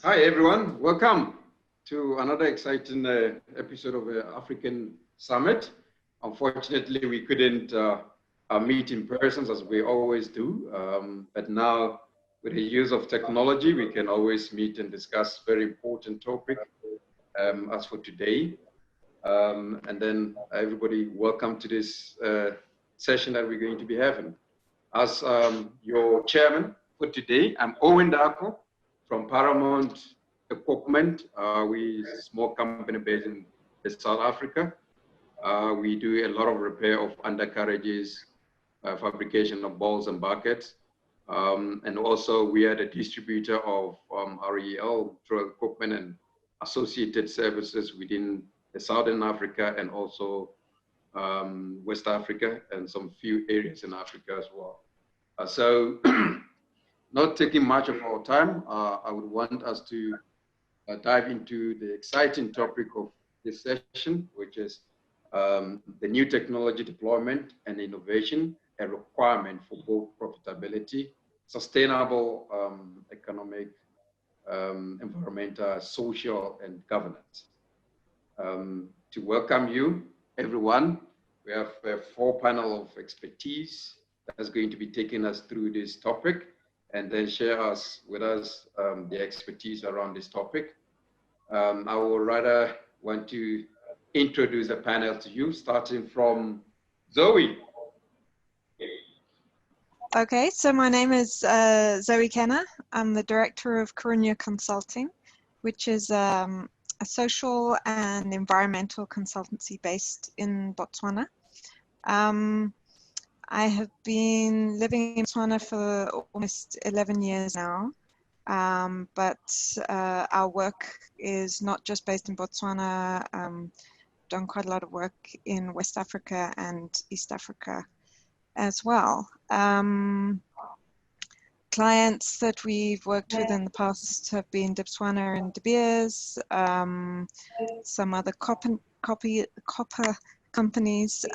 Hi everyone, welcome to another exciting episode of the African Summit. Unfortunately, we couldn't meet in person as we always do, but now with the use of technology, we can always meet and discuss very important topic as for today. And then everybody, welcome to this session that we're going to be having. As your chairman for today, I'm Owen Darko from Paramount Equipment. We're a small company based in South Africa. We do a lot of repair of undercarriages, fabrication of balls and buckets. And also we are the distributor of REL through equipment and associated services within the Southern Africa and also West Africa and some few areas in Africa as well. So not taking much of our time, I would want us to dive into the exciting topic of this session, which is the new technology deployment and innovation, a requirement for both profitability, sustainable economic, environmental, social, and governance. To welcome you, everyone, we have a 4 panel of expertise that's going to be taking us through this topic and then share with us the expertise around this topic. I would rather want to introduce the panel to you, starting from Zoe. Okay, so my name is Zoe Kennaugh. I'm the director of Karunya Consulting, which is a social and environmental consultancy based in Botswana. I have been living in Botswana for almost 11 years now, but our work is not just based in Botswana. Done quite a lot of work in West Africa and East Africa as well. Clients that we've worked with in the past have been Botswana and De Beers, some other copper companies,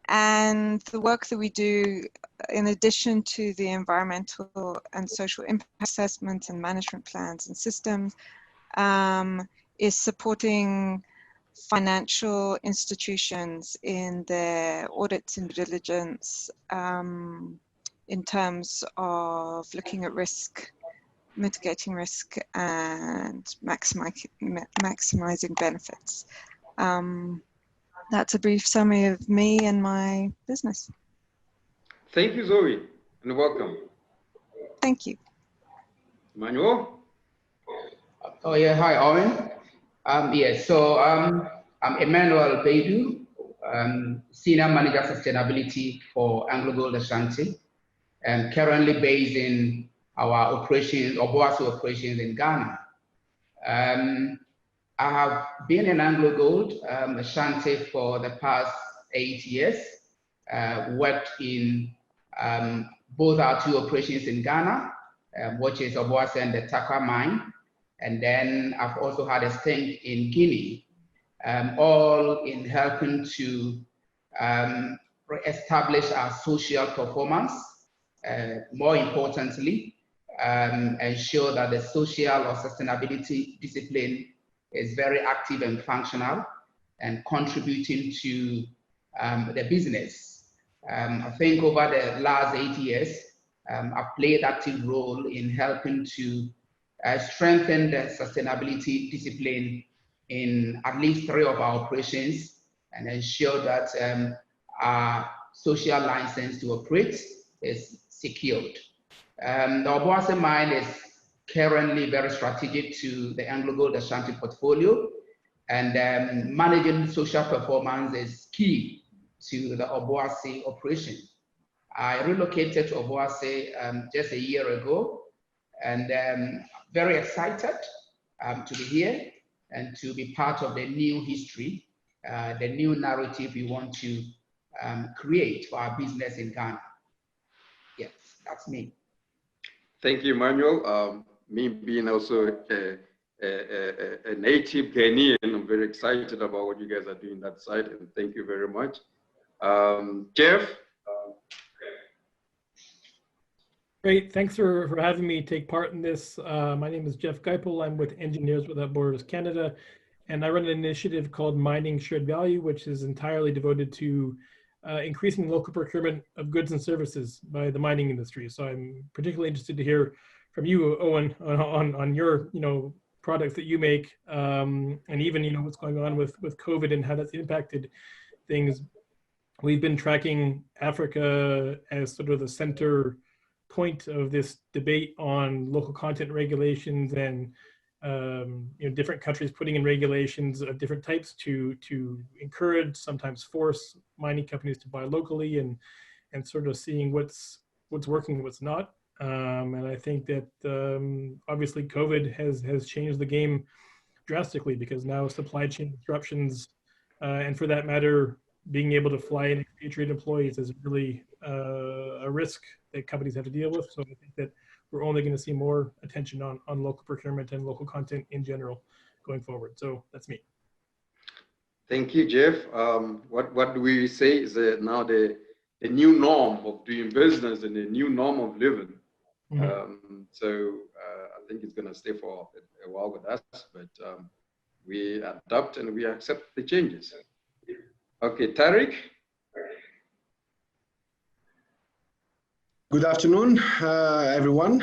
and the work that we do, in addition to the environmental and social impact assessment and management plans and systems, is supporting financial institutions in their audits and due diligence in terms of looking at risk, mitigating risk, and maximizing benefits. That's a brief summary of me and my business. Thank you, Zoe, and welcome. Thank you. Emmanuel? Oh yeah, hi Owen. So I'm Emmanuel Baidoo, Senior Manager Sustainability for AngloGold Ashanti, and currently based in our operations, Obuasi operations in Ghana. I have been in AngloGold Ashanti for the past 8 years, worked in both our 2 operations in Ghana, which is Obuasi and the Takwa mine. And then I've also had a stint in Guinea, all in helping to establish our social performance, more importantly, ensure that the social or sustainability discipline is very active and functional and contributing to the business. I think over the last 8 years, I've played active role in helping to strengthen the sustainability discipline in at least 3 of our operations and ensure that our social license to operate is secured. The Obuasi mine is currently very strategic to the AngloGold Ashanti portfolio, and managing social performance is key to the Obuasi operation. I relocated to Obuasi just a year ago, and very excited to be here and to be part of the new history, the new narrative we want to create for our business in Ghana. Yes, that's me. Thank you, Emmanuel. Me being also a native Ghanaian, I'm very excited about what you guys are doing that side, and thank you very much. Jeff? Great, thanks for having me take part in this. My name is Jeff Geipel. I'm with Engineers Without Borders Canada, and I run an initiative called Mining Shared Value, which is entirely devoted to increasing local procurement of goods and services by the mining industry. So I'm particularly interested to hear from you, Owen, on your products that you make, and even what's going on with COVID and how that's impacted things. We've been tracking Africa as sort of the center point of this debate on local content regulations and different countries putting in regulations of different types to encourage, sometimes force mining companies to buy locally, and sort of seeing what's working and what's not. And I think that obviously COVID has changed the game drastically, because now supply chain disruptions and for that matter being able to fly and repatriate employees is really a risk that companies have to deal with. So I think that we're only going to see more attention on local procurement and local content in general going forward. So that's me. Thank you, Jeff. What do we say is that now the new norm of doing business and the new norm of living. Mm-hmm. I think it's going to stay for a while with us, but we adapt and we accept the changes. Okay, Tarik. Good afternoon, everyone.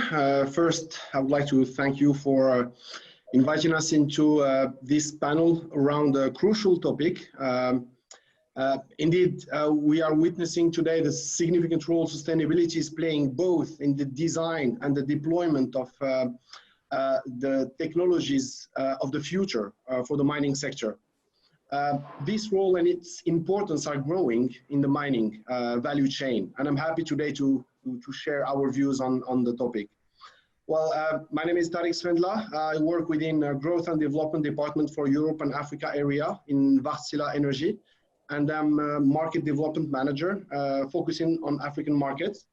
First, I would like to thank you for inviting us into this panel around a crucial topic. Indeed, we are witnessing today the significant role sustainability is playing both in the design and the deployment of the technologies of the future for the mining sector. This role and its importance are growing in the mining value chain, and I'm happy today to share our views on the topic. Well, my name is Tarik Sfendla. I work within Growth and Development Department for Europe and Africa area in Wartsila Energy, and I'm a Market Development Manager focusing on African markets.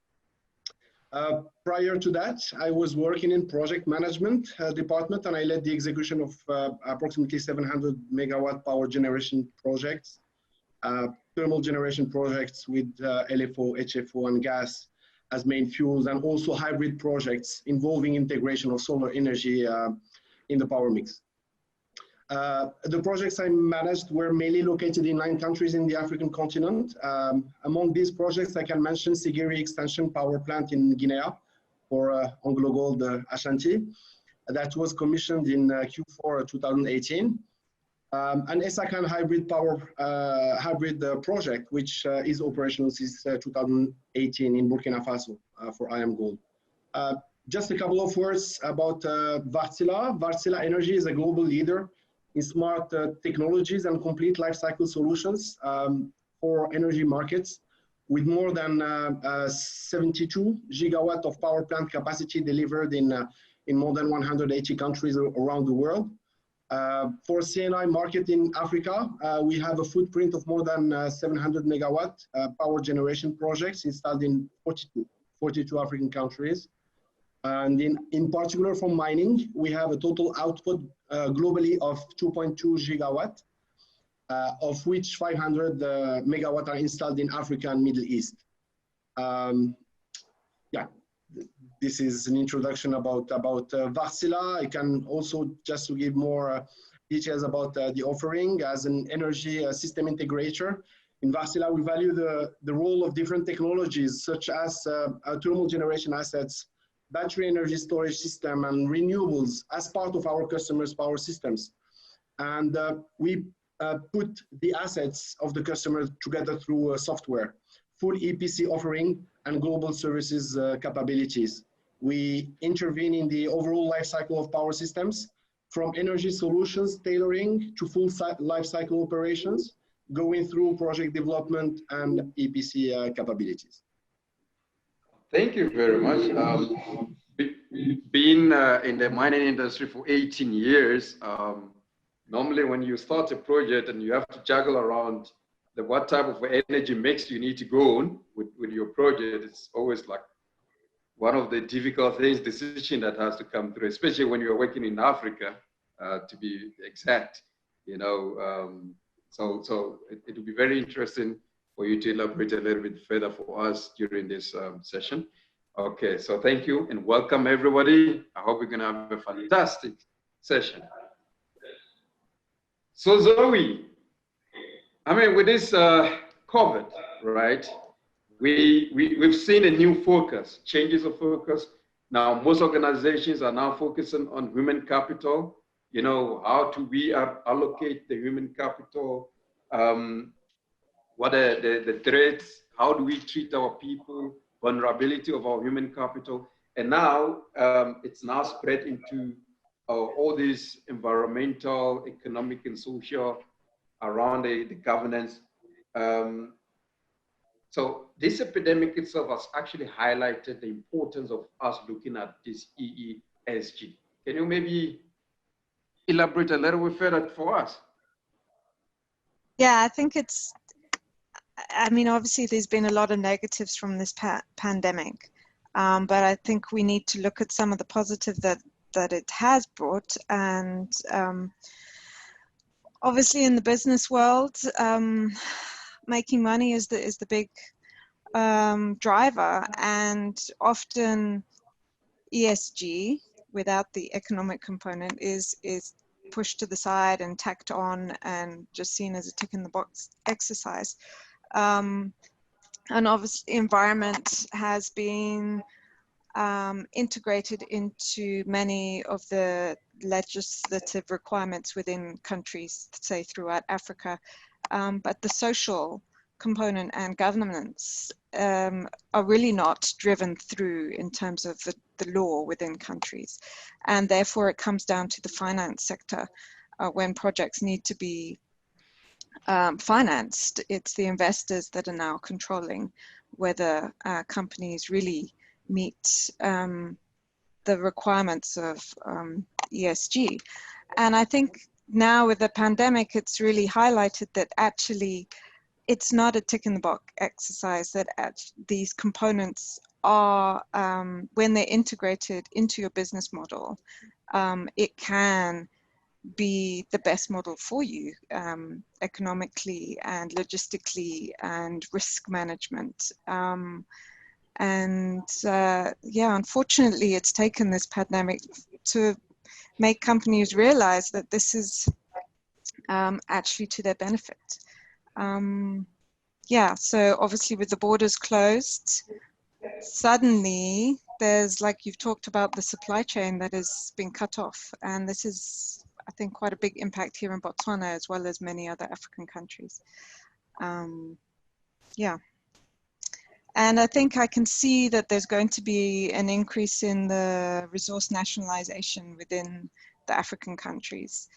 Prior to that, I was working in Project Management Department, and I led the execution of approximately 700 megawatt power generation projects, thermal generation projects with LFO, HFO, and gas as main fuels, and also hybrid projects involving integration of solar energy in the power mix. The projects I managed were mainly located in 9 countries in the African continent. Among these projects, I can mention Sigiri Extension Power Plant in Guinea for AngloGold Ashanti. That was commissioned in Q4 2018. And Esakan hybrid project, which is operational since 2018 in Burkina Faso for AngloGold. Just a couple of words about Wartsila. Wartsila Energy is a global leader in smart technologies and complete lifecycle solutions for energy markets, with more than 72 gigawatt of power plant capacity delivered in more than 180 countries around the world. For CNI market in Africa, we have a footprint of more than 700 megawatt power generation projects installed in 42 African countries. And in particular for mining, we have a total output globally of 2.2 gigawatt, of which 500 megawatt are installed in Africa and Middle East. Yeah, this is an introduction about Wartsila. I can also, just to give more details about the offering as an energy system integrator. In Wartsila, we value the role of different technologies, such as thermal generation assets, battery energy storage system, and renewables as part of our customers' power systems. And we put the assets of the customer together through software, full EPC offering, and global services capabilities. We intervene in the overall life cycle of power systems, from energy solutions tailoring to full life cycle operations, going through project development and EPC capabilities. Thank you very much. Being in the mining industry for 18 years, normally when you start a project and you have to juggle around what type of energy mix you need to go on with your project, it's always like one of the difficult things, decision that has to come through, especially when you're working in Africa, to be exact, So it will be very interesting for you to elaborate a little bit further for us during this session. Okay, so thank you and welcome everybody. I hope we're gonna have a fantastic session. So Zoe, I mean, with this COVID, right? We've seen a new focus, changes of focus. Now, most organizations are now focusing on human capital. You know, how do we allocate the human capital? What are the threats? How do we treat our people? Vulnerability of our human capital. And now it's now spread into all these environmental, economic, and social around the governance. Um, so this epidemic itself has actually highlighted the importance of us looking at this EESG. Can you maybe elaborate a little bit further for us? Yeah, I think it's, I mean, obviously there's been a lot of negatives from this pandemic, but I think we need to look at some of the positive that it has brought. And obviously in the business world, making money is the big driver, and often ESG without the economic component is pushed to the side and tacked on and just seen as a tick in the box exercise. And obviously environment has been integrated into many of the legislative requirements within countries, say throughout Africa, but the social component and governance are really not driven through in terms of the law within countries. And therefore it comes down to the finance sector. When projects need to be financed, it's the investors that are now controlling whether companies really meet the requirements of ESG. And I think now with the pandemic, it's really highlighted that actually it's not a tick in the box exercise, that these components are, when they're integrated into your business model, it can be the best model for you economically and logistically and risk management. Yeah, unfortunately, it's taken this pandemic to make companies realize that this is actually to their benefit. Yeah, so obviously with the borders closed, suddenly there's, like you've talked about, the supply chain that has been cut off. And this is, I think, quite a big impact here in Botswana as well as many other African countries. Yeah. And I think I can see that there's going to be an increase in the resource nationalization within the African countries,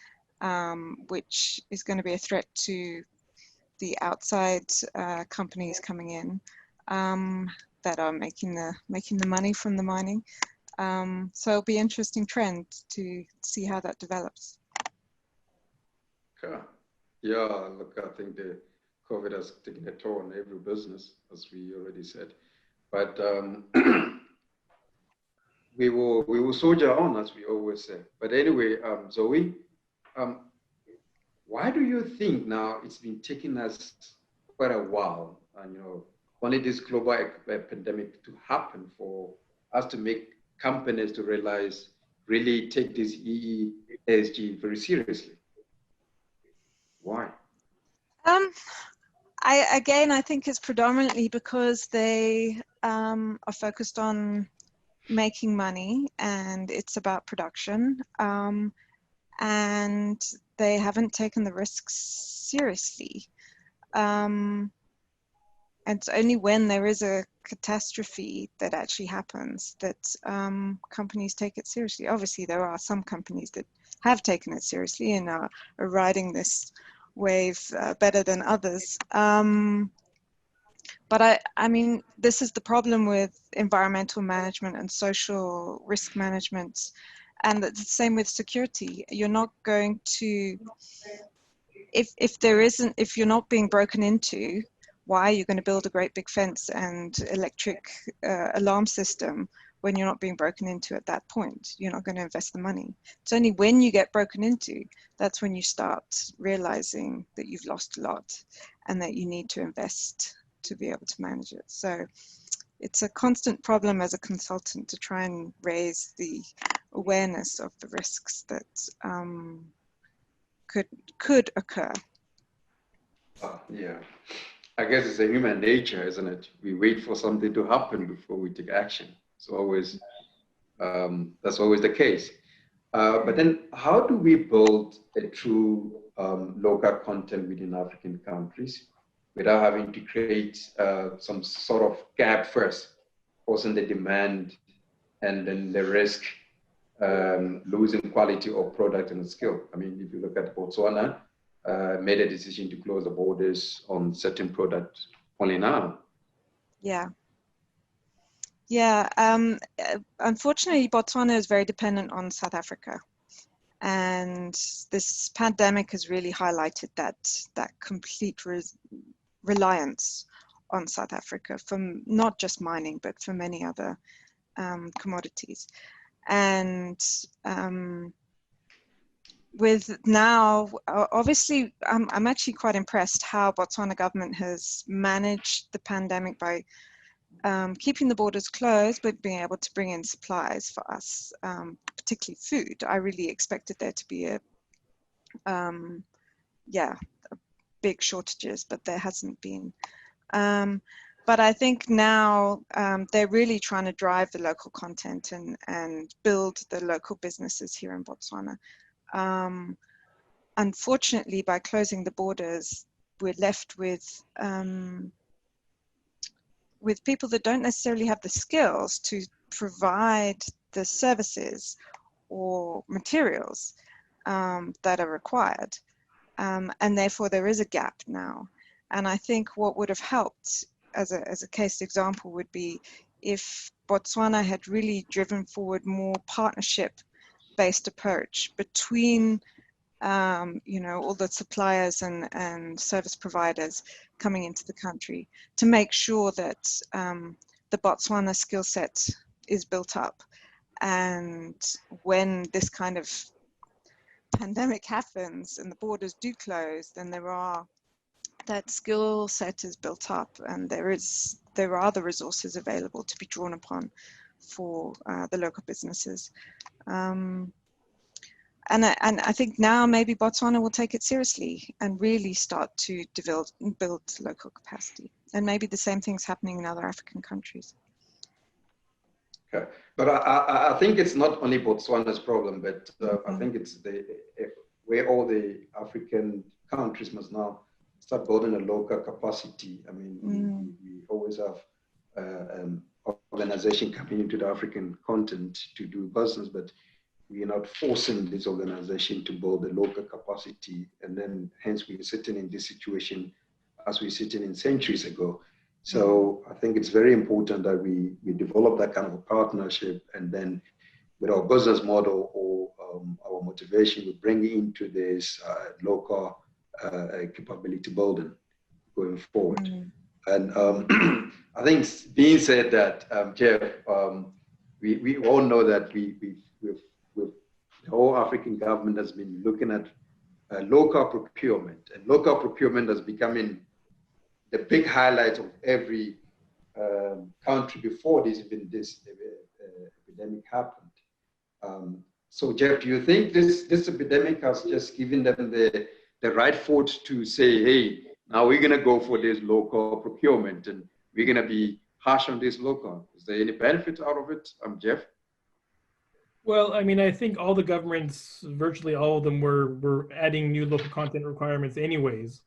which is going to be a threat to the outside companies coming in that are making the money from the mining. So it'll be an interesting trend to see how that develops. Okay. Yeah, look, I think the COVID has taken a toll on every business, as we already said. But we will soldier on, as we always say. But anyway, Zoe, why do you think now it's been taking us quite a while, and you know, only this global pandemic to happen for us to make companies to realize, really take this EESG very seriously? Why? I think it's predominantly because they are focused on making money and it's about production, and they haven't taken the risks seriously. And it's only when there is a catastrophe that actually happens that companies take it seriously. Obviously, there are some companies that have taken it seriously and are riding this wave better than others. But I mean, this is the problem with environmental management and social risk management. And the same with security. You're not going to, if you're not being broken into, why are you going to build a great big fence and electric alarm system when you're not being broken into at that point? You're not going to invest the money. It's only when you get broken into, that's when you start realizing that you've lost a lot and that you need to invest to be able to manage it. So it's a constant problem as a consultant to try and raise the awareness of the risks that could occur. Yeah, I guess it's a human nature, isn't it? We wait for something to happen before we take action. It's always that's always the case. But then, how do we build a true local content within African countries without having to create some sort of gap first, causing the demand and then the risk, losing quality of product and skill? I mean, if you look at Botswana, made a decision to close the borders on certain products only now. Yeah. Yeah, unfortunately, Botswana is very dependent on South Africa. And this pandemic has really highlighted that complete reliance on South Africa from not just mining, but for many other commodities. And with now, obviously, I'm actually quite impressed how Botswana government has managed the pandemic by keeping the borders closed, but being able to bring in supplies for us, particularly food. I really expected there to be big shortages, but there hasn't been. But I think now they're really trying to drive the local content and build the local businesses here in Botswana. Unfortunately, by closing the borders, we're left with people that don't necessarily have the skills to provide the services or materials that are required. And therefore there is a gap now. And I think what would have helped as a case example would be if Botswana had really driven forward more partnership-based approach between all the suppliers and service providers coming into the country to make sure that the Botswana skill set is built up. And when this kind of pandemic happens and the borders do close, then that skill set is built up, and there are the resources available to be drawn upon for the local businesses. And I think now maybe Botswana will take it seriously and really start to build local capacity. And maybe the same thing's happening in other African countries. Okay, but I think it's not only Botswana's problem, but I think it's where all the African countries must now start building a local capacity. I mean, we always have organization coming into the African continent to do business, but we are not forcing this organization to build a local capacity, and then hence we're sitting in this situation as we're sitting in centuries ago. So I think it's very important that we develop that kind of a partnership, and then with our business model or our motivation, we bring into this local capability building going forward. And I think being said that, Jeff, we all know that the whole African government has been looking at local procurement, and local procurement has becoming the big highlight of every country before this epidemic happened. So Jeff, do you think this epidemic has just given them the right foot to say, hey, now we're gonna go for this local procurement and we're gonna be harsh on this local? Is there any benefit out of it, Jeff? Well, I mean, I think all the governments, virtually all of them, were adding new local content requirements anyways.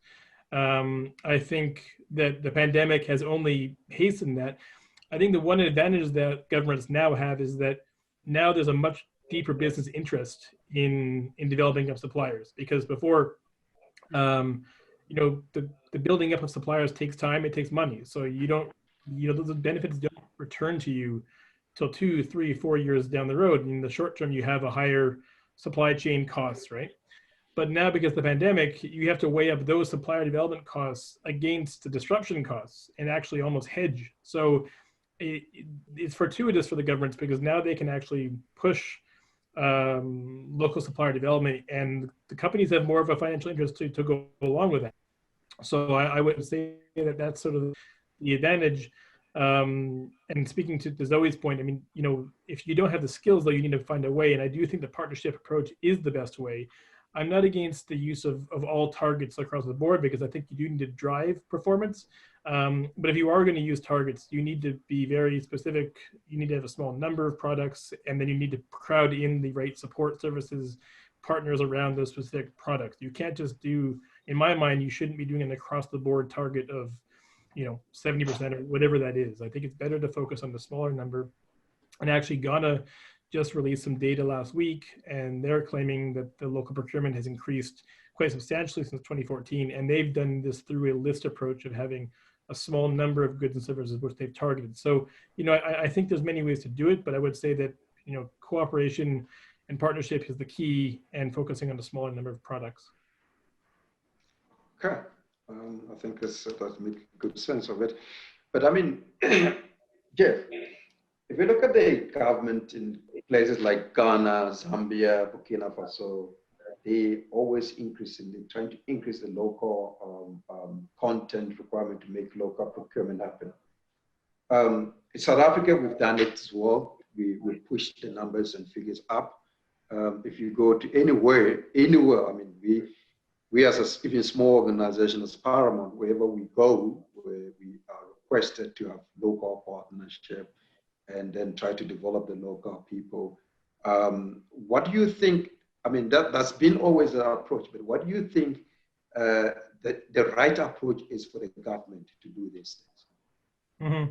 I think that the pandemic has only hastened that. I think the one advantage that governments now have is that now there's a much deeper business interest in developing up suppliers, because before, the building up of suppliers takes time, it takes money. So those benefits don't return to you till 2, 3, 4 years down the road. In the short term, you have a higher supply chain costs, right? But now, because of the pandemic, you have to weigh up those supplier development costs against the disruption costs and actually almost hedge. So it's fortuitous for the governments, because now they can actually push local supplier development, and the companies have more of a financial interest to go along with that. So I would say that that's sort of the advantage. And speaking to Zoe's point, I mean, you know, if you don't have the skills, though, you need to find a way. And I do think the partnership approach is the best way. I'm not against the use of all targets across the board, because I think you do need to drive performance. But if you are going to use targets, you need to be very specific. You need to have a small number of products, and then you need to crowd in the right support services, partners around those specific products. You can't just do, in my mind, you shouldn't be doing an across the board target of, you know, 70% or whatever that is. I think it's better to focus on the smaller number. And actually Ghana just released some data last week, and they're claiming that the local procurement has increased quite substantially since 2014. And they've done this through a list approach of having a small number of goods and services which they've targeted. So, you know, I think there's many ways to do it, but I would say that, you know, cooperation and partnership is the key, and focusing on a smaller number of products. Okay. I think that makes good sense of it. But I mean, Jeff, if you look at the government in places like Ghana, Zambia, Burkina Faso, they always trying to increase the local content requirement to make local procurement happen. In South Africa, we've done it as well. We pushed the numbers and figures up. If you go to anywhere, I mean, we as a even small organization as Paramount, wherever we go, we are requested to have local partnership and then try to develop the local people. What do you think? I mean, that's been always our approach, but what do you think that the right approach is for the government to do these things? Mm-hmm.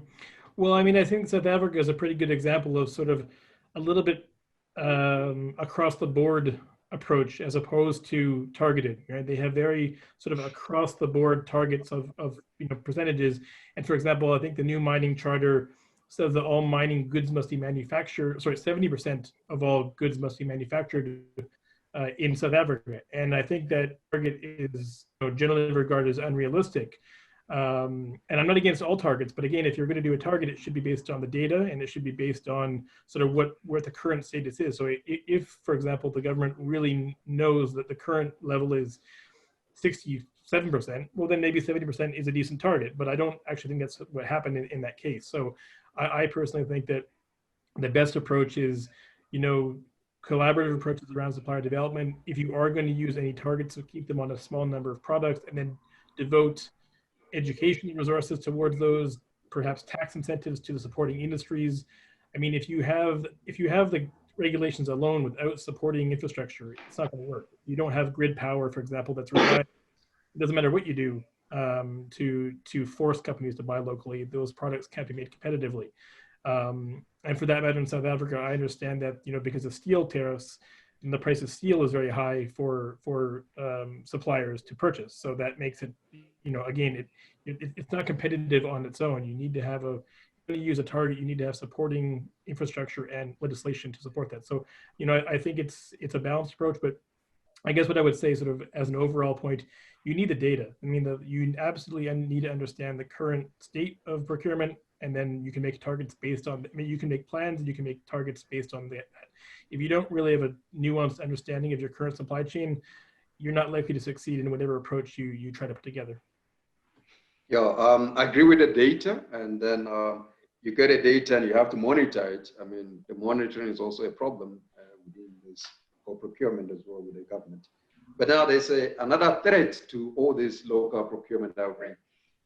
Well, I mean, I think South Africa is a pretty good example of sort of a little bit across the board approach as opposed to targeted, right? They have very sort of across the board targets of you know, percentages. And for example, I think the new mining charter says that all mining goods must be manufactured, 70% of all goods must be manufactured in South Africa. And I think that target is, you know, generally regarded as unrealistic. And I'm not against all targets, but again, if you're going to do a target, it should be based on the data, and it should be based on sort of what the current status is. So if, for example, the government really knows that the current level is 67%, well, then maybe 70% is a decent target. But I don't actually think that's what happened in that case. So I personally think that the best approach is, you know, collaborative approaches around supplier development. If you are going to use any targets, so keep them on a small number of products, and then devote education resources towards those, perhaps tax incentives to the supporting industries. I mean, if you have the regulations alone without supporting infrastructure, it's not going to work. You don't have grid power, for example, that's reliable. It doesn't matter what you do to force companies to buy locally. Those products can't be made competitively. And for that matter, in South Africa, I understand that, you know, because of steel tariffs, and the price of steel is very high for suppliers to purchase. So that makes it, you know, again, it's not competitive on its own. You need to have when you use a target, you need to have supporting infrastructure and legislation to support that. So, you know, I think it's a balanced approach, but I guess what I would say sort of as an overall point, you need the data. I mean, you absolutely need to understand the current state of procurement, and then you can make targets based on, I mean, you can make plans and you can make targets based on that. If you don't really have a nuanced understanding of your current supply chain, you're not likely to succeed in whatever approach you try to put together. Yeah, I agree with the data, and then you get the data and you have to monitor it. I mean, the monitoring is also a problem within this whole procurement as well with the government. But now there's another threat to all this local procurement outbreak.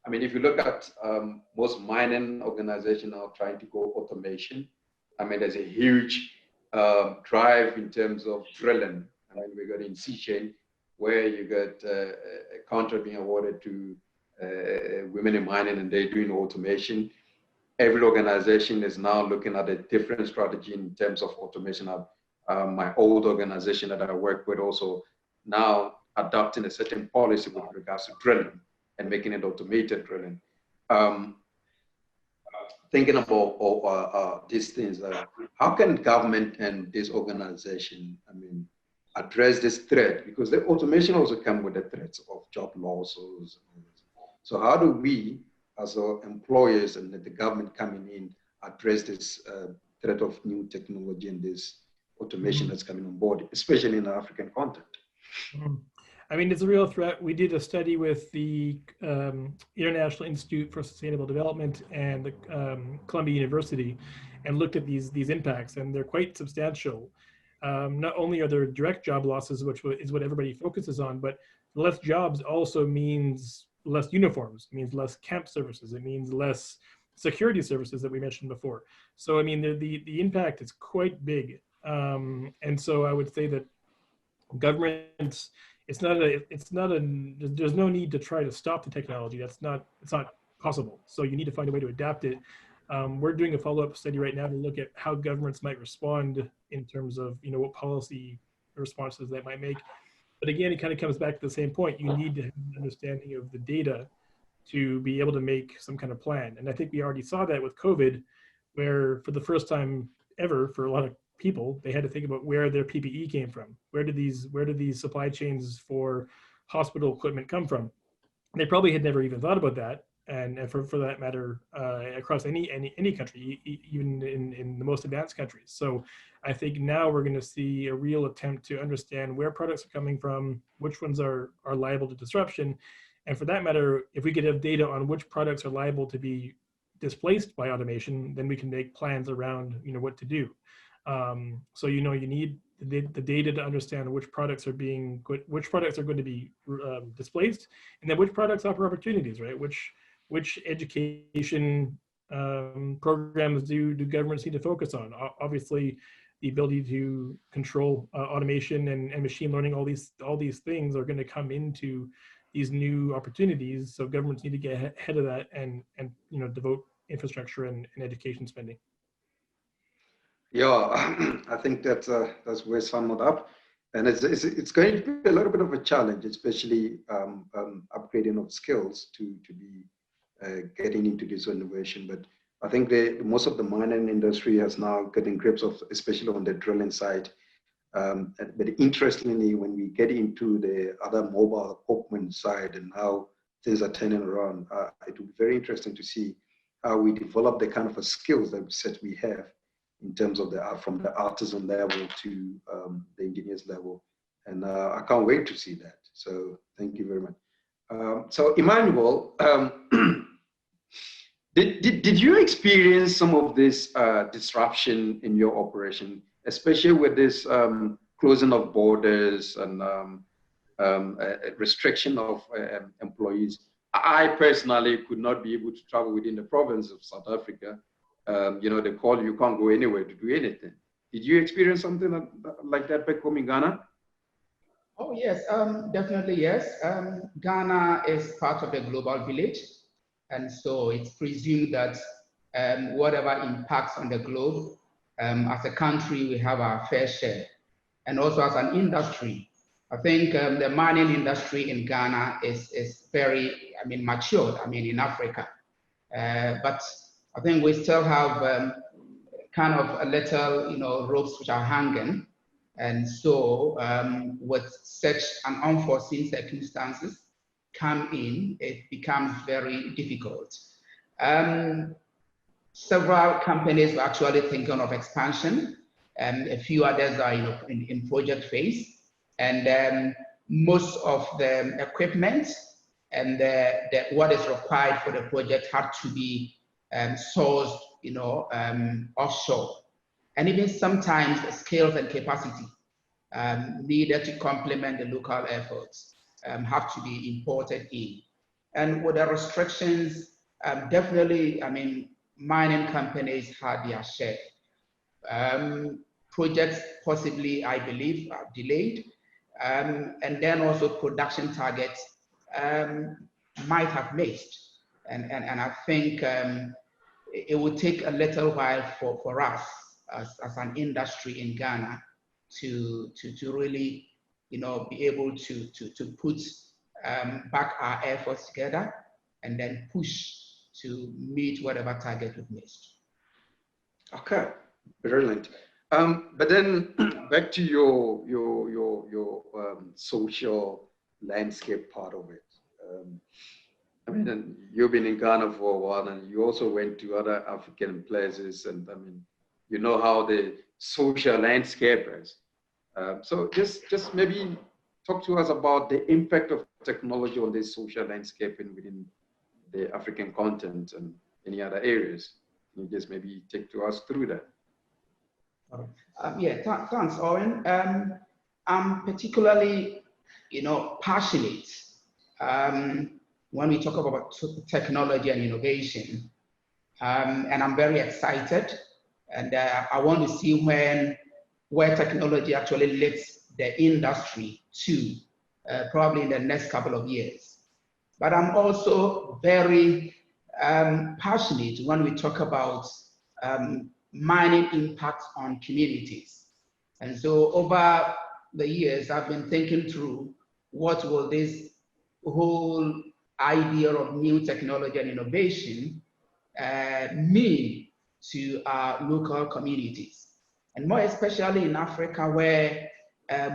I mean, if you look at most mining organizations now trying to go automation, I mean, there's a huge drive in terms of drilling. I mean, we got in C-Chain where you got a contract being awarded to women in mining, and they're doing automation. Every organization is now looking at a different strategy in terms of automation. My old organization that I work with also now adopting a certain policy with regards to drilling and making it automated drilling. Thinking about these things, how can government and this organization, I mean, address this threat? Because the automation also comes with the threats of job losses. So how do we, as employers and the government coming in, address this threat of new technology and this automation that's coming on board, especially in the African context? I mean, it's a real threat. We did a study with the International Institute for Sustainable Development and the Columbia University, and looked at these impacts, and they're quite substantial. Not only are there direct job losses, which is what everybody focuses on, but less jobs also means less uniforms, it means less camp services, it means less security services that we mentioned before. So I mean, the impact is quite big, and so I would say that governments, there's no need to try to stop the technology. It's not possible. So you need to find a way to adapt it. We're doing a follow-up study right now to look at how governments might respond in terms of, you know, what policy responses that might make. But again, it kind of comes back to the same point. You need to have an understanding of the data to be able to make some kind of plan. And I think we already saw that with COVID, where for the first time ever, for a lot of people, they had to think about where their PPE came from. Where did these supply chains for hospital equipment come from? They probably had never even thought about that. And for that matter, across any country, even in the most advanced countries. So I think now we're going to see a real attempt to understand where products are coming from, which ones are liable to disruption. And for that matter, if we could have data on which products are liable to be displaced by automation, then we can make plans around, you know, what to do. So, you know, you need the data to understand which products are going to be displaced, and then which products offer opportunities, right? Which education programs do governments need to focus on? Obviously, the ability to control automation and machine learning, all these things are going to come into these new opportunities. So governments need to get ahead of that and you know, devote infrastructure and education spending. Yeah, I think that's where sum it up, and it's going to be a little bit of a challenge, especially upgrading of skills to be getting into this innovation. But I think most of the mining industry has now getting grips of, especially on the drilling side. But interestingly, when we get into the other mobile equipment side and how things are turning around, it will be very interesting to see how we develop the kind of skills that we have in terms of from the artisan level to the engineers level. And I can't wait to see that. So thank you very much. So Emmanuel, did you experience some of this disruption in your operation, especially with this closing of borders and restriction of employees? I personally could not be able to travel within the province of South Africa. You know, they call you can't go anywhere to do anything. Did you experience something like that back home in Ghana? Oh yes, definitely yes. Ghana is part of the global village, and so it's presumed that whatever impacts on the globe, as a country, we have our fair share. And also as an industry, I think the mining industry in Ghana is very, matured, in Africa. But I think we still have kind of a little, ropes which are hanging. And so with such an unforeseen circumstances come in, it becomes very difficult. Several companies were actually thinking of expansion, and a few others are in project phase. And most of the equipment and what is required for the project had to be sourced, offshore. And even sometimes the skills and capacity needed to complement the local efforts have to be imported in. And with the restrictions, definitely, mining companies had their share. Projects possibly, I believe, are delayed. And then also production targets might have missed. And I think it will take a little while for us as an industry in Ghana to really, be able to put back our efforts together and then push to meet whatever target we've missed. Okay, brilliant. But then back to your social landscape part of it. You've been in Ghana for a while, and you also went to other African places, and you know how the social landscape is. So just maybe talk to us about the impact of technology on this social landscape and within the African continent and any other areas. Can you just maybe take to us through that? Thanks, Owen. I'm particularly, passionate when we talk about technology and innovation, and I'm very excited. And I want to see where technology actually leads the industry to, probably in the next couple of years. But I'm also very passionate when we talk about mining impact on communities. And so over the years, I've been thinking through what will this whole idea of new technology and innovation mean to our local communities. And more especially in Africa, where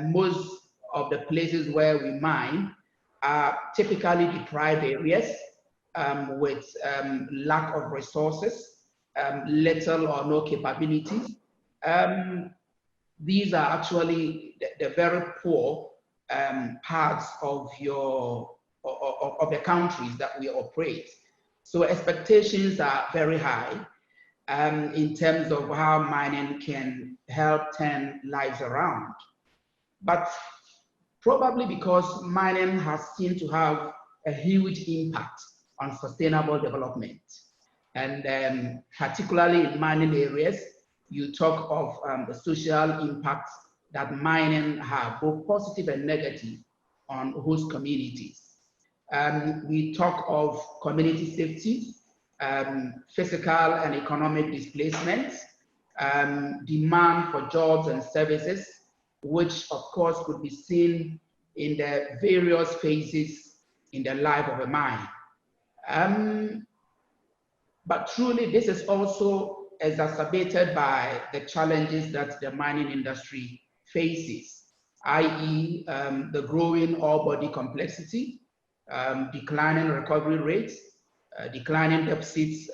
most of the places where we mine are typically deprived areas with lack of resources, little or no capabilities. These are actually the very poor parts of the countries that we operate. So expectations are very high in terms of how mining can help turn lives around. But probably because mining has seemed to have a huge impact on sustainable development. And particularly in mining areas, you talk of the social impacts that mining have, both positive and negative, on host communities. We talk of community safety, physical and economic displacement, demand for jobs and services, which of course could be seen in the various phases in the life of a mine. But truly, this is also exacerbated by the challenges that the mining industry faces, i.e. The growing ore body complexity, declining recovery rates, declining deposits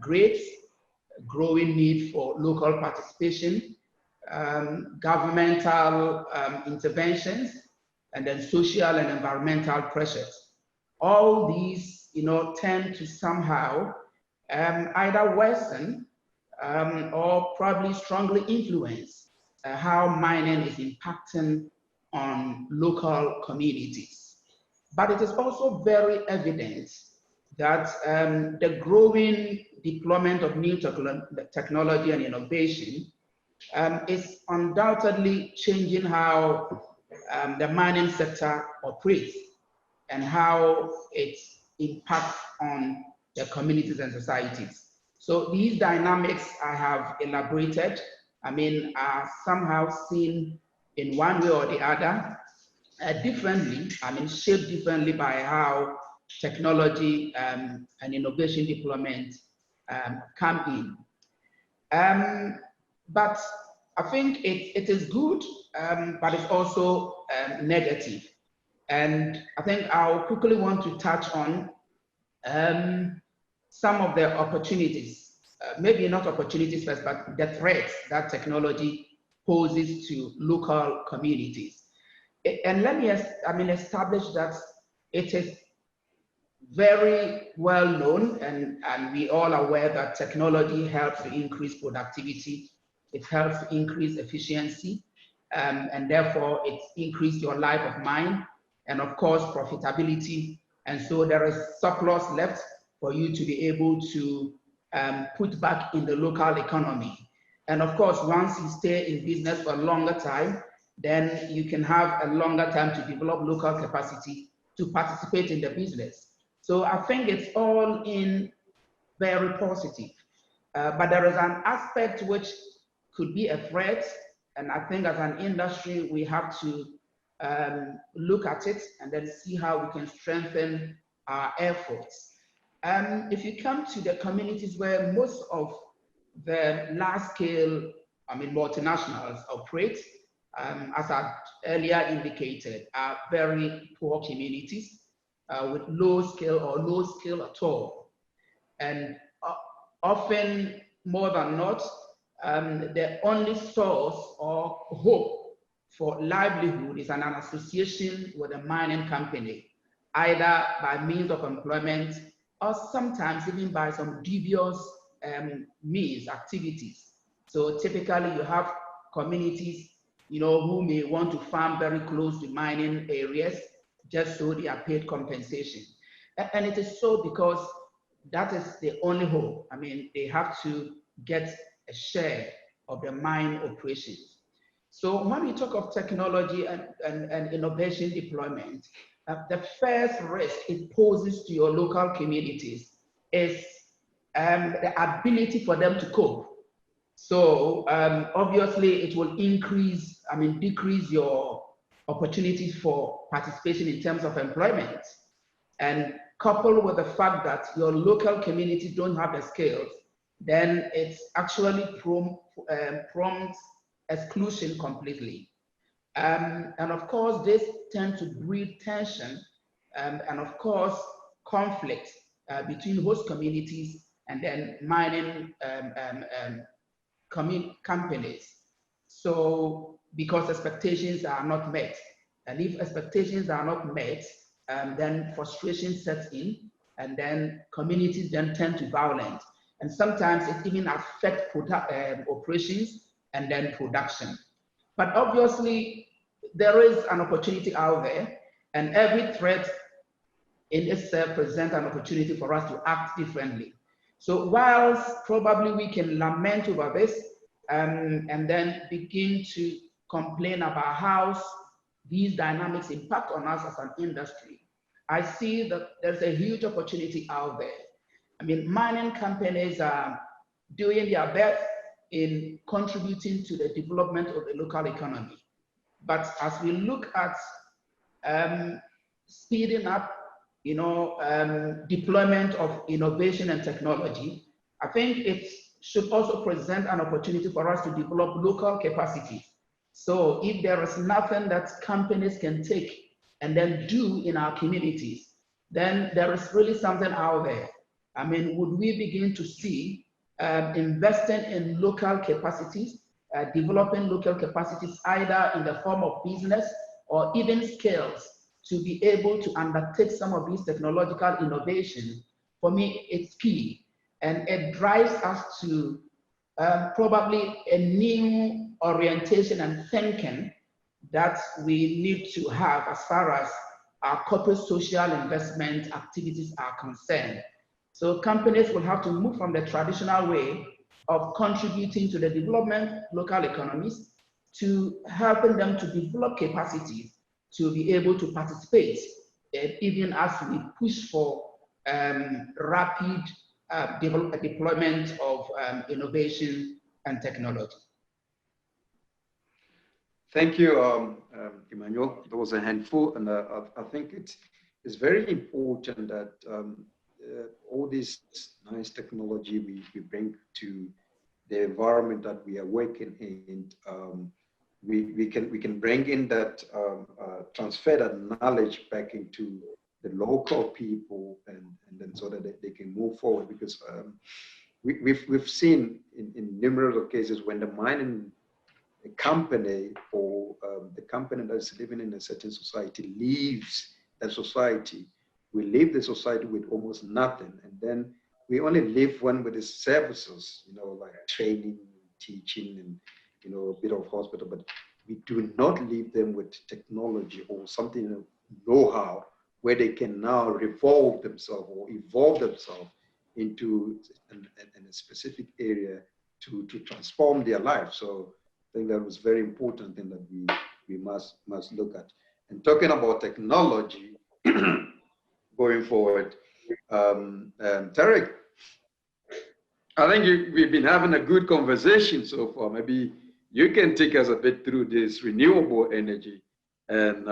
grades, growing need for local participation, governmental interventions, and then social and environmental pressures. All these, tend to somehow either worsen or probably strongly influence how mining is impacting on local communities. But it is also very evident that the growing deployment of new technology and innovation is undoubtedly changing how the mining sector operates and how it impacts on the communities and societies. So these dynamics I have elaborated, are somehow seen in one way or the other differently, shaped differently by how technology and innovation deployment come in. But I think it is good, but it's also negative. And I think I'll quickly want to touch on some of the opportunities, maybe not opportunities first, but the threats that technology poses to local communities. And let me establish that it is very well known, and we all are aware that technology helps to increase productivity, it helps to increase efficiency, and therefore it increases your life of mine, and of course profitability. And so there is surplus left for you to be able to put back in the local economy. And of course, once you stay in business for a longer time, then you can have a longer time to develop local capacity to participate in the business. So I think it's all in very positive. But there is an aspect which could be a threat. And I think as an industry, we have to look at it and then see how we can strengthen our efforts. If you come to the communities where most of the large-scale, multinationals operate, as I earlier indicated, are very poor communities with low skill or no skill at all. And often, more than not, the only source or hope for livelihood is an association with a mining company, either by means of employment or sometimes even by some dubious means, activities. So typically you have communities, who may want to farm very close to mining areas just so they are paid compensation. And it is so because that is the only hope. I mean, they have to get a share of the mine operations. So when we talk of technology and innovation deployment, the first risk it poses to your local communities is the ability for them to cope. So obviously it will decrease your opportunities for participation in terms of employment. And coupled with the fact that your local community don't have the skills, then it's actually prompts exclusion completely. And of course, this tends to breed tension and of course, conflict between host communities and then mining companies. So, because expectations are not met, and if expectations are not met, then frustration sets in, and then communities then tend to violence. And sometimes it even affects operations and then production. But obviously, there is an opportunity out there, and every threat in itself presents an opportunity for us to act differently. So whilst probably we can lament over this and then begin to complain about how these dynamics impact on us as an industry, I see that there's a huge opportunity out there. I mean, mining companies are doing their best in contributing to the development of the local economy. But as we look at speeding up, deployment of innovation and technology, I think it should also present an opportunity for us to develop local capacity. So if there is nothing that companies can take and then do in our communities, then there is really something out there. I mean, would we begin to see investing in local capacities, developing local capacities either in the form of business or even skills to be able to undertake some of these technological innovations? For me, it's key. And it drives us to probably a new orientation and thinking that we need to have as far as our corporate social investment activities are concerned. So companies will have to move from the traditional way of contributing to the development of local economies to helping them to develop capacities to be able to participate, even as we push for rapid deployment of innovation and technology. Thank you, Emmanuel. That was a handful, and I think it's very important that all this nice technology we bring to the environment that we are working in, we can bring in that transfer that knowledge back into the local people, and then so that they can move forward. Because we've seen in numerous of cases when the mining company or the company that's living in a certain society leaves that society, we leave the society with almost nothing, and then we only leave one with the services, like training, teaching, and a bit of hospital, but we do not leave them with technology or something, know-how, where they can now revolve themselves or evolve themselves into a specific area to transform their life. So I think that was very important thing that we must look at. And talking about technology going forward, Tarik, I think we've been having a good conversation so far. Maybe you can take us a bit through this renewable energy and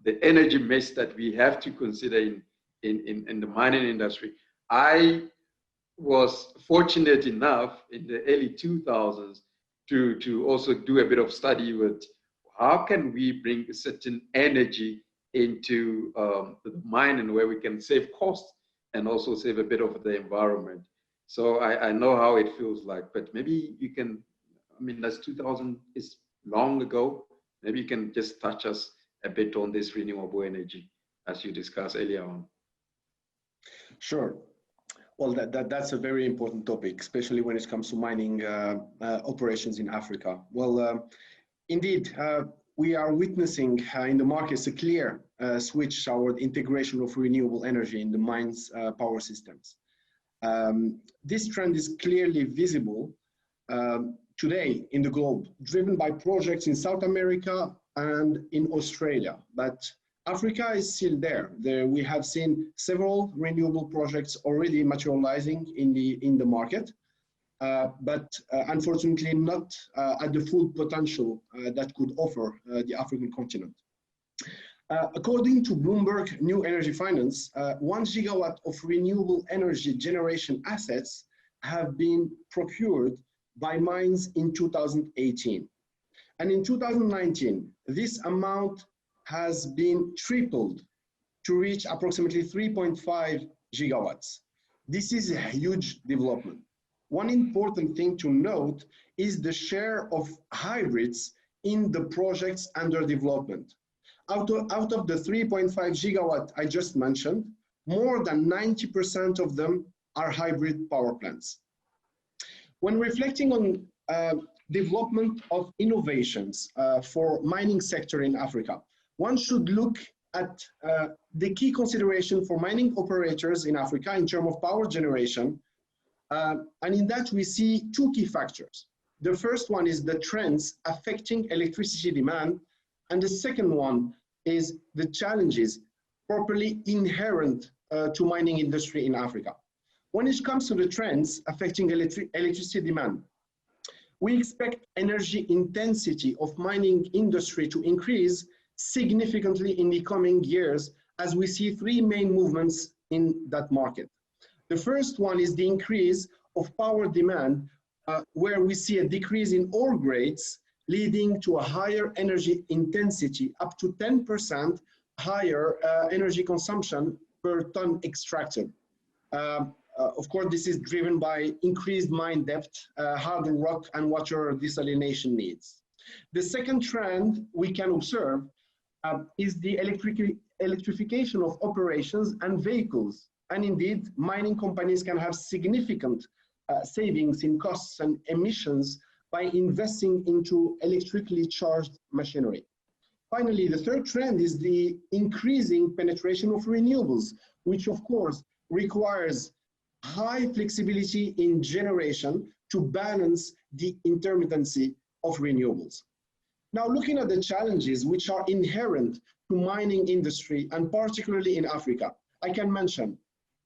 the energy mix that we have to consider in the mining industry. I was fortunate enough in the early 2000s to also do a bit of study with how can we bring a certain energy into the mining where we can save costs and also save a bit of the environment. So I know how it feels like, but maybe you can, I mean, that's 2000 is long ago. Maybe you can just touch us a bit on this renewable energy as you discussed earlier on. Sure. Well, that's a very important topic, especially when it comes to mining operations in Africa. Well, indeed, we are witnessing in the markets a clear switch toward integration of renewable energy in the mines' power systems. This trend is clearly visible today in the globe, driven by projects in South America and in Australia. But Africa is still there. We have seen several renewable projects already materializing in the market, but unfortunately not at the full potential that could offer the African continent. According to Bloomberg New Energy Finance, 1 gigawatt of renewable energy generation assets have been procured by mines in 2018. And in 2019, this amount has been tripled to reach approximately 3.5 gigawatts. This is a huge development. One important thing to note is the share of hybrids in the projects under development. Out of the 3.5 gigawatt I just mentioned, more than 90% of them are hybrid power plants. When reflecting on development of innovations for mining sector in Africa, one should look at the key consideration for mining operators in Africa in terms of power generation. And in that we see two key factors. The first one is the trends affecting electricity demand. And the second one is the challenges properly inherent to mining industry in Africa. When it comes to the trends affecting electricity demand, we expect energy intensity of mining industry to increase significantly in the coming years, as we see three main movements in that market. The first one is the increase of power demand, where we see a decrease in ore grades, leading to a higher energy intensity, up to 10% higher energy consumption per ton extracted. Of course, this is driven by increased mine depth, hardened rock and water desalination needs. The second trend we can observe is the electrification of operations and vehicles. And indeed, mining companies can have significant savings in costs and emissions by investing into electrically charged machinery. Finally, the third trend is the increasing penetration of renewables, which of course requires high flexibility in generation to balance the intermittency of renewables. Now, looking at the challenges which are inherent to mining industry, and particularly in Africa, I can mention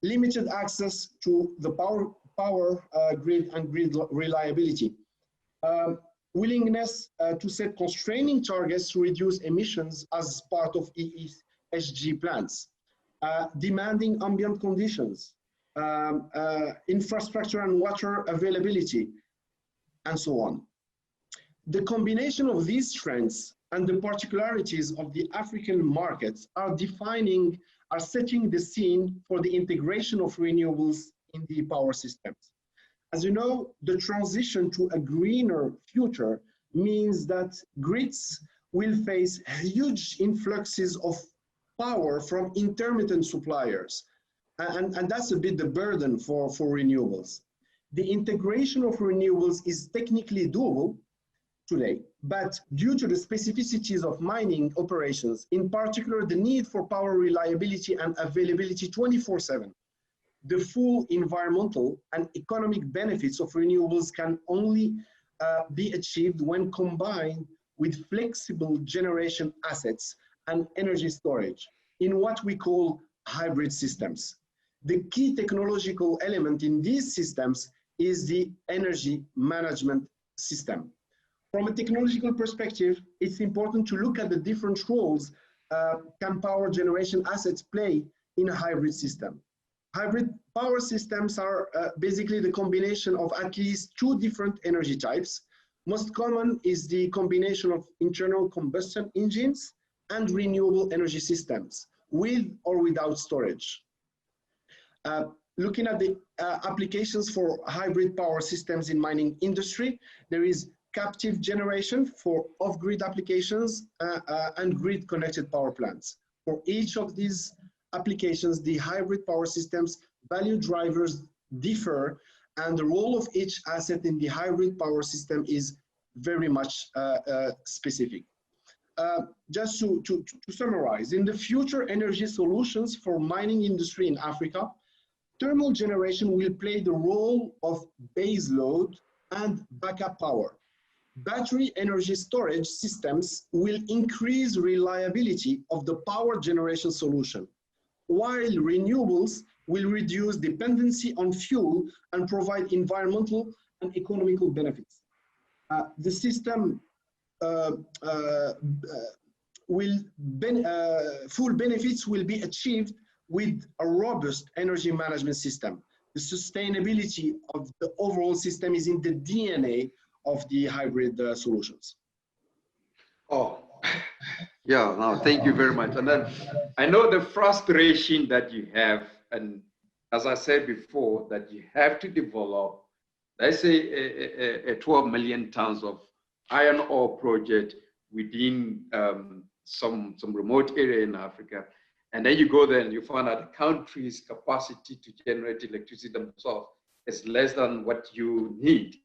limited access to the power grid and grid reliability, willingness to set constraining targets to reduce emissions as part of ESG plans, demanding ambient conditions, infrastructure and water availability, and so on. The combination of these trends and the particularities of the African markets are setting the scene for the integration of renewables in the power systems. As you know, the transition to a greener future means that grids will face huge influxes of power from intermittent suppliers. And that's a bit the burden for renewables. The integration of renewables is technically doable today, but due to the specificities of mining operations, in particular the need for power reliability and availability 24/7, the full environmental and economic benefits of renewables can only be achieved when combined with flexible generation assets and energy storage in what we call hybrid systems. The key technological element in these systems is the energy management system. From a technological perspective, it's important to look at the different roles can power generation assets play in a hybrid system. Hybrid power systems are basically the combination of at least two different energy types. Most common is the combination of internal combustion engines and renewable energy systems, with or without storage. Looking at the applications for hybrid power systems in mining industry, there is captive generation for off-grid applications and grid-connected power plants. For each of these applications, the hybrid power systems value drivers differ, and the role of each asset in the hybrid power system is very much specific. Just to summarize, in the future energy solutions for mining industry in Africa, thermal generation will play the role of base load and backup power. Battery energy storage systems will increase reliability of the power generation solution, while renewables will reduce dependency on fuel and provide environmental and economical benefits. The system full benefits will be achieved with a robust energy management system. The sustainability of the overall system is in the DNA of the hybrid solutions. Oh, yeah, no, thank you very much. And then I know the frustration that you have, and as I said before, that you have to develop, let's say, a 12 million tons of iron ore project within some remote area in Africa. And then you go there and you find out the country's capacity to generate electricity themselves is less than what you need.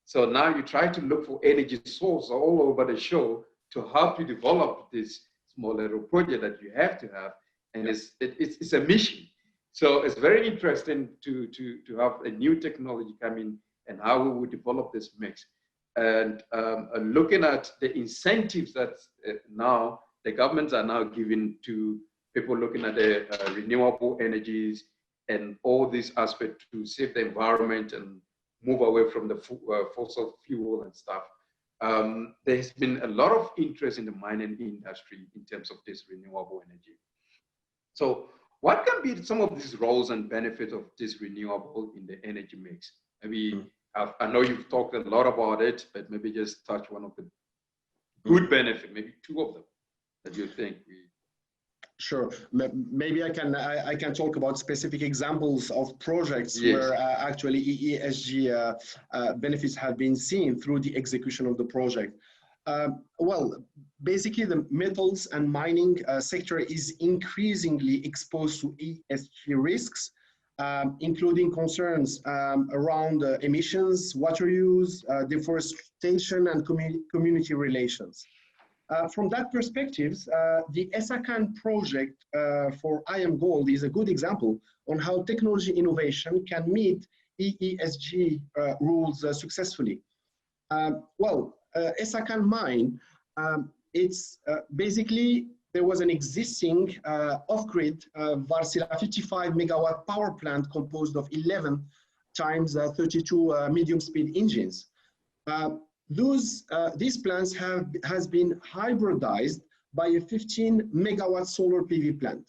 So now you try to look for energy source all over the show to help you develop this small little project that you have to have. And it's a mission. So it's very interesting to have a new technology come in and how we would develop this mix. And looking at the incentives that now the governments are now giving to people looking at the renewable energies and all these aspects to save the environment and move away from the fossil fuel and stuff. There's been a lot of interest in the mining industry in terms of this renewable energy. So what can be some of these roles and benefits of this renewable in the energy mix? Maybe, I know you've talked a lot about it, but maybe just touch one of the good benefits, maybe two of them that you think we... Sure. Maybe I can talk about specific examples of projects where actually ESG benefits have been seen through the execution of the project. Well, basically the metals and mining sector is increasingly exposed to ESG risks, including concerns around emissions, water use, deforestation, and community relations. From that perspective, the ESACAN project for AngloGold is a good example on how technology innovation can meet ESG rules successfully. Well, ESACAN mine, it's basically, there was an existing off-grid Wartsila 55 megawatt power plant composed of 11 times 32 medium-speed engines. These plants has been hybridized by a 15 megawatt solar PV plant.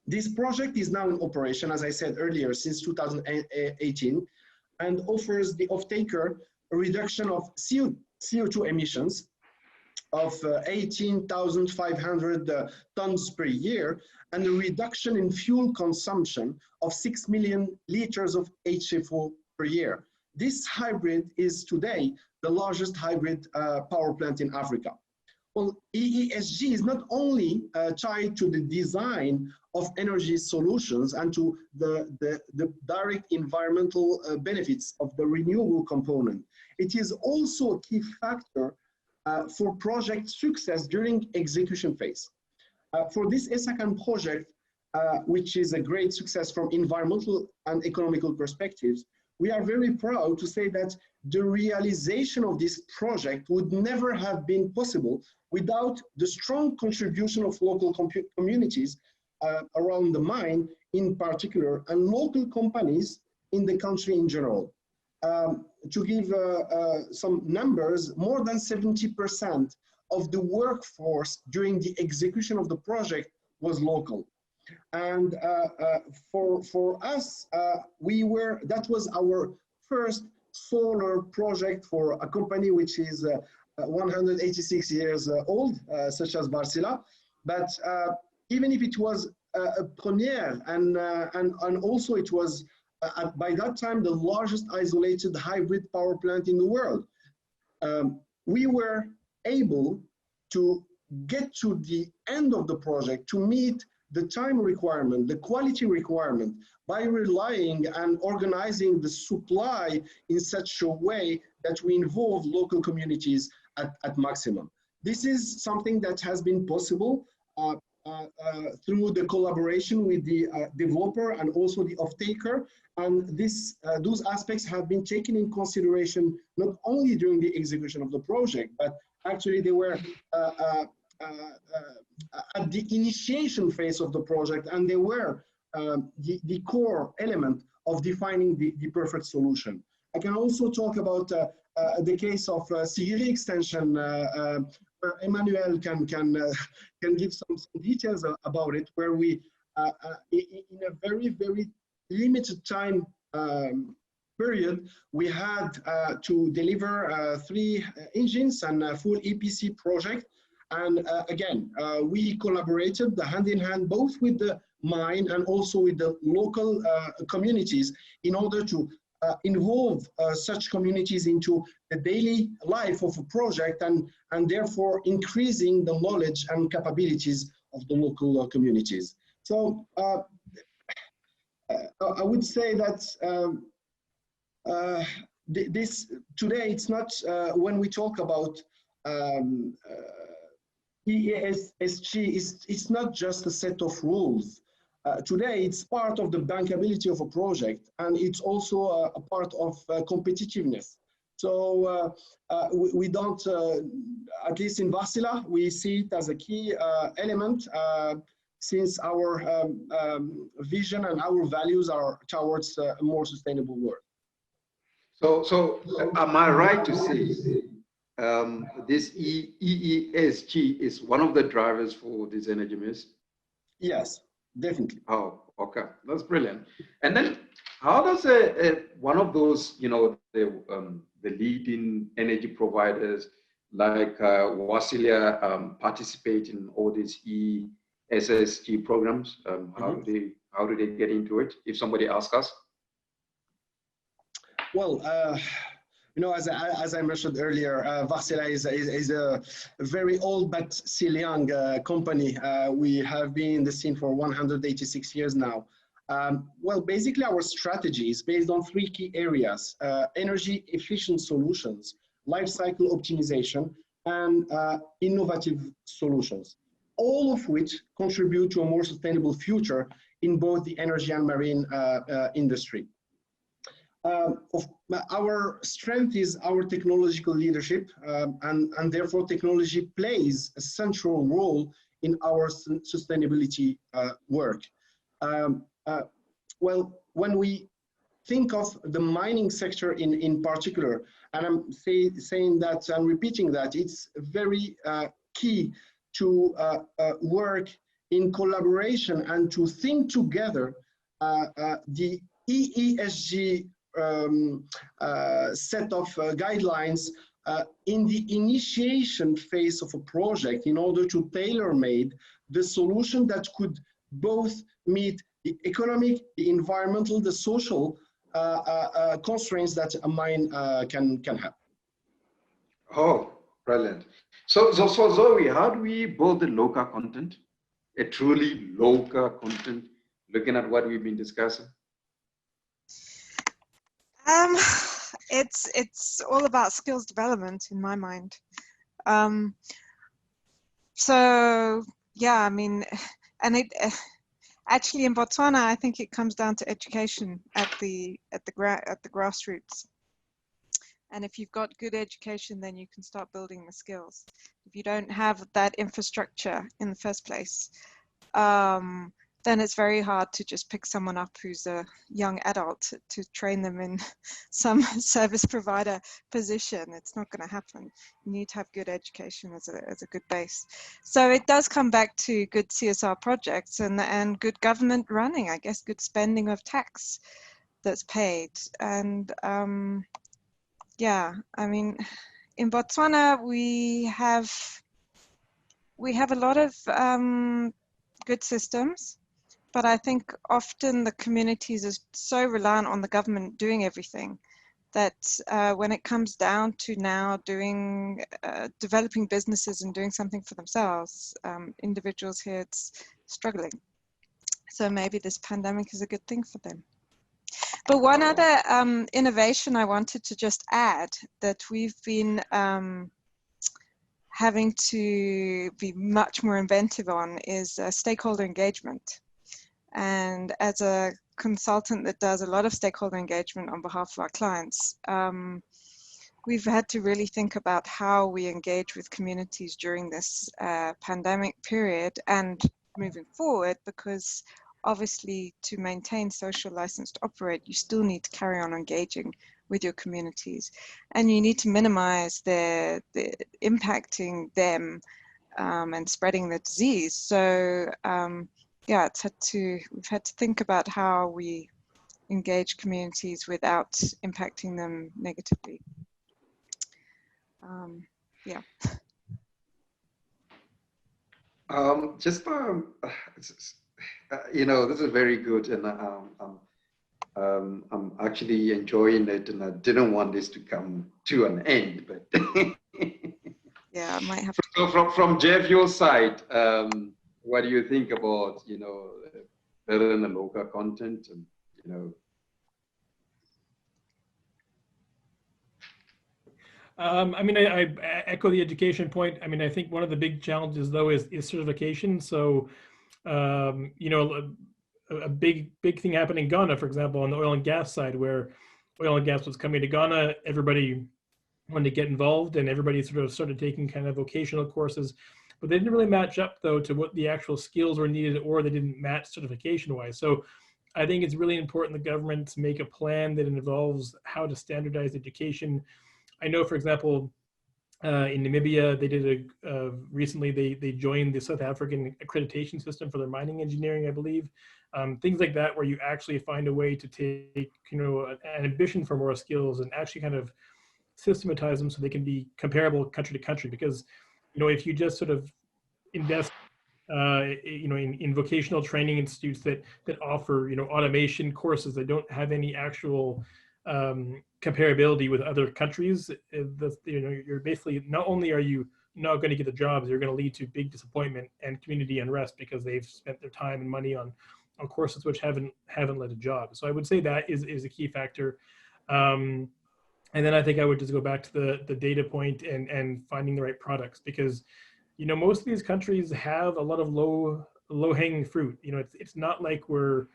This project is now in operation, as I said earlier, since 2018, and offers the off-taker a reduction of CO2 emissions of 18,500 tons per year, and a reduction in fuel consumption of 6 million liters of HFO per year. This hybrid is today the largest hybrid power plant in Africa. Well, ESG is not only tied to the design of energy solutions and to the direct environmental benefits of the renewable component. It is also a key factor for project success during execution phase. For this ESACAN project, which is a great success from environmental and economical perspectives, we are very proud to say that the realization of this project would never have been possible without the strong contribution of local communities around the mine in particular, and local companies in the country in general. To give some numbers, more than 70% of the workforce during the execution of the project was local. And for us, that was our first solar project for a company which is 186 years old, such as Wartsila. But even if it was a premiere, and also it was by that time the largest isolated hybrid power plant in the world. we were able to get to the end of the project to meet the time requirement, the quality requirement, by relying and organizing the supply in such a way that we involve local communities at maximum. This is something that has been possible through the collaboration with the developer and also the off-taker. And those aspects have been taken in consideration not only during the execution of the project, but actually they were at the initiation phase of the project, and they were the core element of defining the perfect solution. I can also talk about the case of Sigiri extension, where Emmanuel can give some details about it, where we, in a very, very limited time period, we had to deliver 3 engines and a full EPC project. And again, we collaborated hand in hand, both with the mine and also with the local communities, in order to involve such communities into the daily life of a project, and therefore increasing the knowledge and capabilities of the local communities. So I would say that this today, it's not, when we talk about ESG, it's not just a set of rules. Today, it's part of the bankability of a project, and it's also a part of competitiveness. So we don't, at least in Wartsila, we see it as a key element, since our vision and our values are towards a more sustainable world. So am I right to say this EESG is one of the drivers for this energy mix? Yes, definitely. Oh, okay, that's brilliant. And then, how does one of those, the leading energy providers like Wartsila participate in all these ESG programs? How do they get into it? If somebody asks us. Well, as I mentioned earlier, Wartsila is a very old but still young company. We have been in the scene for 186 years now. Well, basically our strategy is based on 3 key areas: energy efficient solutions, life cycle optimization, and innovative solutions, all of which contribute to a more sustainable future in both the energy and marine industry. Our strength is our technological leadership, and therefore technology plays a central role in our sustainability work. Well, when we think of the mining sector in particular, and I'm saying that and repeating that, it's very key to work in collaboration and to think together the EESG set of guidelines in the initiation phase of a project, in order to tailor-made the solution that could both meet the economic, the environmental, the social constraints that a mine can have. Oh, brilliant. So Zoe, how do we build the local content, a truly local content, looking at what we've been discussing? It's all about skills development in my mind. So yeah, I mean, and it actually in Botswana, I think it comes down to education at the grassroots. And if you've got good education, then you can start building the skills. If you don't have that infrastructure in the first place, then it's very hard to just pick someone up who's a young adult to train them in some service provider position. It's not going to happen. You need to have good education as a good base. So it does come back to good CSR projects and good government running, I guess, good spending of tax that's paid. And yeah, I mean, in Botswana, we have a lot of good systems. But I think often the communities are so reliant on the government doing everything that when it comes down to now doing, developing businesses and doing something for themselves, individuals here, it's struggling. So maybe this pandemic is a good thing for them. But one other innovation I wanted to just add that we've been having to be much more inventive on is stakeholder engagement. And as a consultant that does a lot of stakeholder engagement on behalf of our clients, we've had to really think about how we engage with communities during this pandemic period and moving forward, because obviously to maintain social license to operate, you still need to carry on engaging with your communities, and you need to minimize the impacting them and spreading the disease. So yeah, we've had to think about how we engage communities without impacting them negatively. Yeah. You know, this is very good, and I'm actually enjoying it, and I didn't want this to come to an end, but yeah, I might have to. So from Jeff, your side, what do you think about, you know, better than the local content, and you know? I mean, I echo the education point. I mean, I think one of the big challenges though is certification. So, you know, a big thing happened in Ghana, for example, on the oil and gas side, where oil and gas was coming to Ghana, everybody wanted to get involved, and everybody sort of started taking kind of vocational courses, but they didn't really match up though to what the actual skills were needed, or they didn't match certification wise. So I think it's really important the government to make a plan that involves how to standardize education. I know, for example, in Namibia, they did recently they joined the South African accreditation system for their mining engineering, I believe. Things like that, where you actually find a way to take, you know, an ambition for more skills and actually kind of systematize them so they can be comparable country to country. Because, you know, if you just sort of invest, you know, in vocational training institutes that offer, you know, automation courses that don't have any actual comparability with other countries, you know, you're basically, not only are you not going to get the jobs, you're going to lead to big disappointment and community unrest because they've spent their time and money on courses which haven't led to jobs. So I would say that is a key factor. And then I think I would just go back to the data point and finding the right products, because, you know, most of these countries have a lot of low hanging fruit. You know, it's not like we're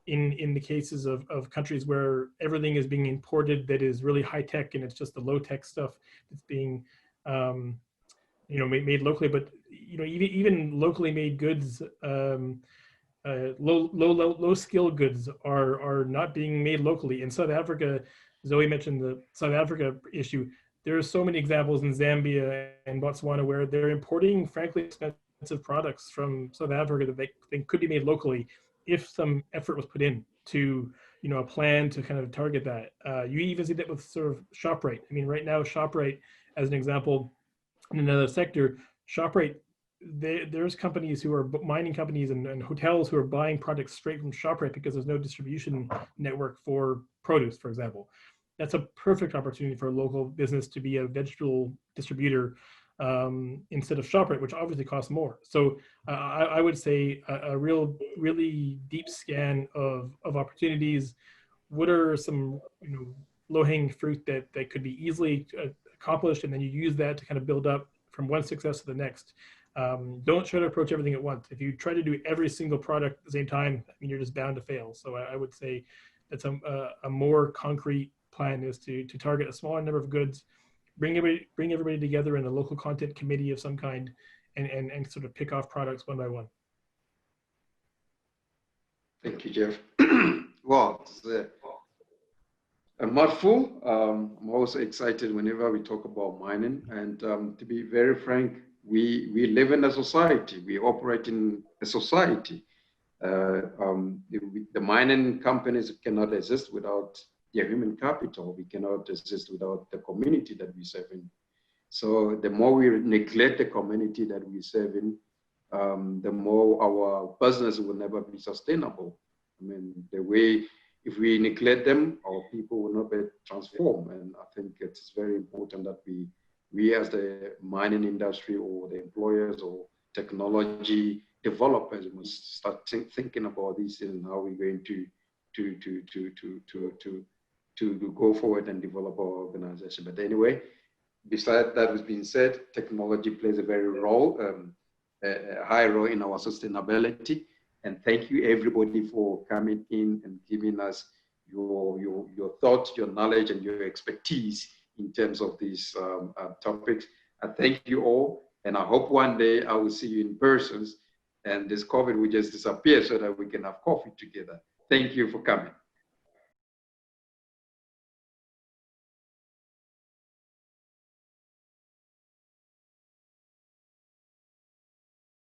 in the cases of countries where everything is being imported that is really high tech, and it's just the low tech stuff that's being you know, made locally. But, you know, even locally made goods, low skill goods are not being made locally. In South Africa, Zoe mentioned the South Africa issue. There are so many examples in Zambia and Botswana where they're importing, frankly, expensive products from South Africa that they could be made locally if some effort was put in to, you know, a plan to kind of target that. You even see that with sort of ShopRite. I mean, right now, ShopRite, as an example, in another sector, ShopRite, there's companies who are mining companies and hotels who are buying products straight from ShopRite because there's no distribution network for produce, for example. That's a perfect opportunity for a local business to be a vegetable distributor instead of ShopRite, which obviously costs more. So I would say a really deep scan of opportunities. What are some, you know, low-hanging fruit that could be easily accomplished, and then you use that to kind of build up from one success to the next. Don't try to approach everything at once. If you try to do every single product at the same time, I mean, you're just bound to fail. So I would say that's a more concrete plan is to target a smaller number of goods, bring everybody together in a local content committee of some kind, and sort of pick off products one by one. Thank you, Jeff. Well, it's a mouthful. I'm also excited whenever we talk about mining. And to be very frank, we live in a society. We operate in a society. The mining companies cannot exist without their human capital. We cannot exist without the community that we serve in. So the more we neglect the community that we serve in, the more our business will never be sustainable. I mean, the way if we neglect them, our people will not be transformed. And I think it's very important that we as the mining industry or the employers or technology developers must start thinking about these and how we're going to go forward and develop our organization. But anyway, besides that has been said, technology plays a a high role in our sustainability. And thank you everybody for coming in and giving us your thoughts, your knowledge, and your expertise in terms of these topics. I thank you all, and I hope one day I will see you in person and this COVID will just disappear so that we can have coffee together. Thank you for coming.